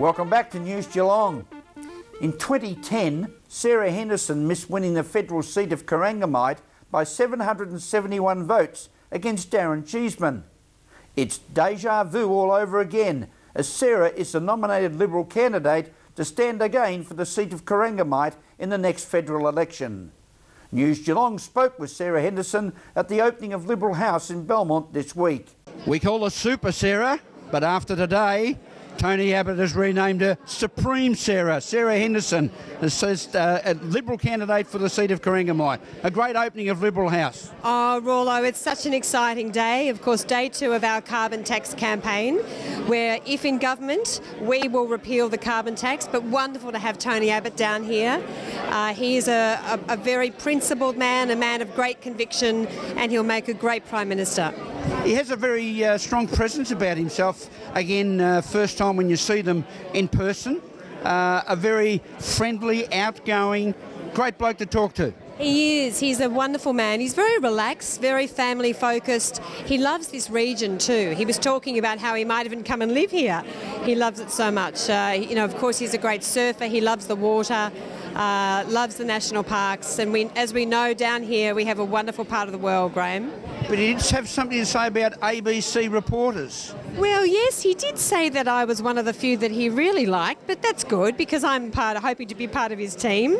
Welcome back to News Geelong. In 2010, Sarah Henderson missed winning the federal seat of Corangamite by 771 votes against Darren Cheeseman. It's deja vu all over again, as Sarah is the nominated Liberal candidate to stand again for the seat of Corangamite in the next federal election. News Geelong spoke with Sarah Henderson at the opening of Liberal House in Belmont this week. We call her Super Sarah, but after today, Tony Abbott has renamed her Supreme Sarah. Sarah Henderson is a Liberal candidate for the seat of Corangamite. A great opening of Liberal House. Oh, Rawlo, it's such an exciting day. Of course, day 2 of our carbon tax campaign, where if in government, we will repeal the carbon tax, but wonderful to have Tony Abbott down here. He is a very principled man, a man of great conviction, and he'll make a great Prime Minister. He has a very strong presence about himself. Again, first time when you see them in person. A very friendly, outgoing, great bloke to talk to. He is. He's a wonderful man. He's very relaxed, very family focused. He loves this region too. He was talking about how he might even come and live here. He loves it so much. You know, of course, he's a great surfer. He loves the water. Loves the national parks, and as we know down here, we have a wonderful part of the world, Graham. But he did have something to say about ABC reporters. Well, yes, he did say that I was one of the few that he really liked, but that's good because I'm hoping to be part of his team.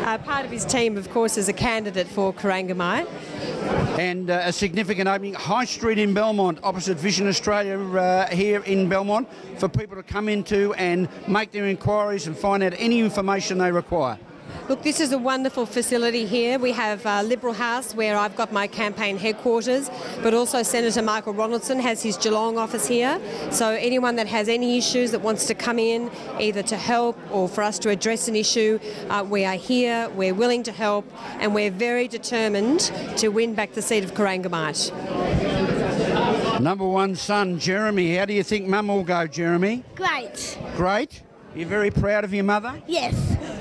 Part of his team, of course, is a candidate for Corangamite. And a significant opening, High Street in Belmont, opposite Vision Australia here in Belmont, for people to come into and make their inquiries and find out any information they require. Look, this is a wonderful facility here. We have Liberal House, where I've got my campaign headquarters, but also Senator Michael Ronaldson has his Geelong office here. So anyone that has any issues that wants to come in, either to help or for us to address an issue, we are here, we're willing to help, and we're very determined to win back the seat of Corangamite. Number one son, Jeremy. How do you think Mum will go, Jeremy? Great. Great? You're very proud of your mother? Yes.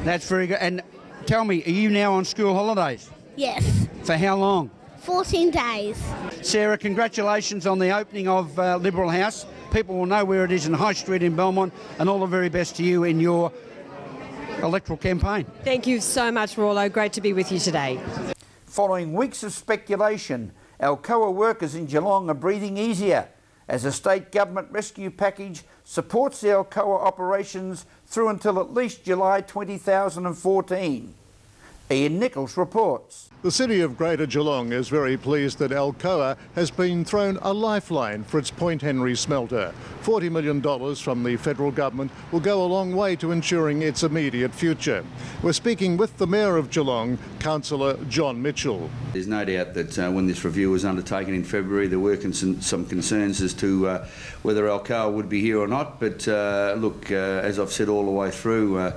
That's very good. And tell me, are you now on school holidays? Yes. For how long? 14 days. Sarah, congratulations on the opening of Liberal House. People will know where it is in High Street in Belmont, and all the very best to you in your electoral campaign. Thank you so much, Rawlo. Great to be with you today. Following weeks of speculation, Alcoa workers in Geelong are breathing easier as a state government rescue package supports the Alcoa operations through until at least July 2014. Ian Nichols reports. The City of Greater Geelong is very pleased that Alcoa has been thrown a lifeline for its Point Henry smelter. $40 million from the federal government will go a long way to ensuring its immediate future. We're speaking with the Mayor of Geelong, Councillor John Mitchell. There's no doubt that when this review was undertaken in February, there were some concerns as to whether Alcoa would be here or not. But look, as I've said all the way through,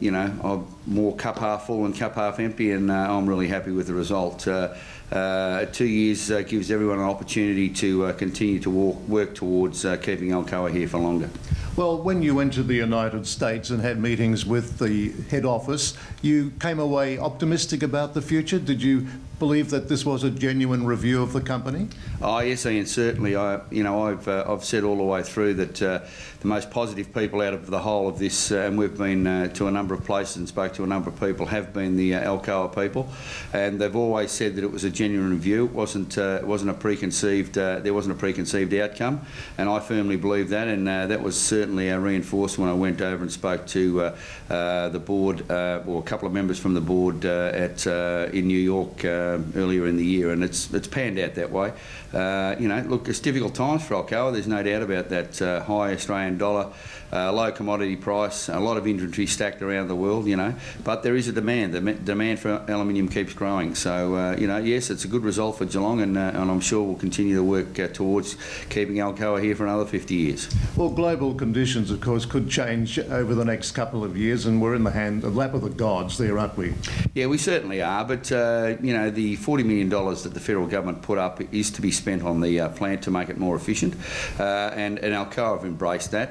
you know, I'm more cup half full than cup half empty, and I'm really happy with the result. 2 years gives everyone an opportunity to continue to work towards keeping Alcoa here for longer. Well, when you went to the United States and had meetings with the head office, you came away optimistic about the future. Did you believe that this was a genuine review of the company? Oh yes, Ian, certainly. I've said all the way through that the most positive people out of the whole of this, and we've been to a number of places and spoke to a number of people, have been the Alcoa people, and they've always said that it was a genuine review. It wasn't a preconceived. There wasn't a preconceived outcome, and I firmly believe that, and that was certainly reinforced when I went over and spoke to the board, or a couple of members from the board in New York earlier in the year, and it's panned out that way. You know, look, it's difficult times for Alcoa, there's no doubt about that. High Australian dollar, low commodity price, a lot of inventory stacked around the world, you know, but there is a demand. The demand for aluminium keeps growing. So, you know, yes, it's a good result for Geelong, and I'm sure we'll continue to work towards keeping Alcoa here for another 50 years. Well, global conditions, of course, could change over the next couple of years, and we're in the lap of the gods there, aren't we? Yeah, we certainly are, but, you know, the $40 million that the federal government put up is to be spent on the plant to make it more efficient, and Alcoa have embraced that.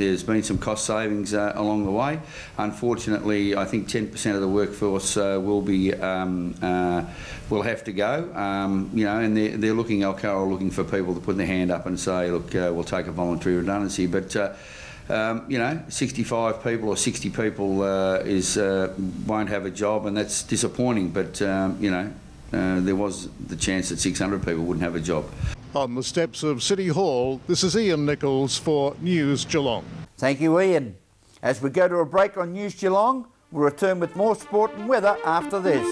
There's been some cost savings along the way. Unfortunately, I think 10% of the workforce will have to go. You know, and they're looking, Alcoa are looking for people to put their hand up and say, look, we'll take a voluntary redundancy. But you know, 65 people or 60 people won't have a job, and that's disappointing. But you know, there was the chance that 600 people wouldn't have a job. On the steps of City Hall, this is Ian Nichols for News Geelong. Thank you, Ian. As we go to a break on News Geelong, we'll return with more sport and weather after this.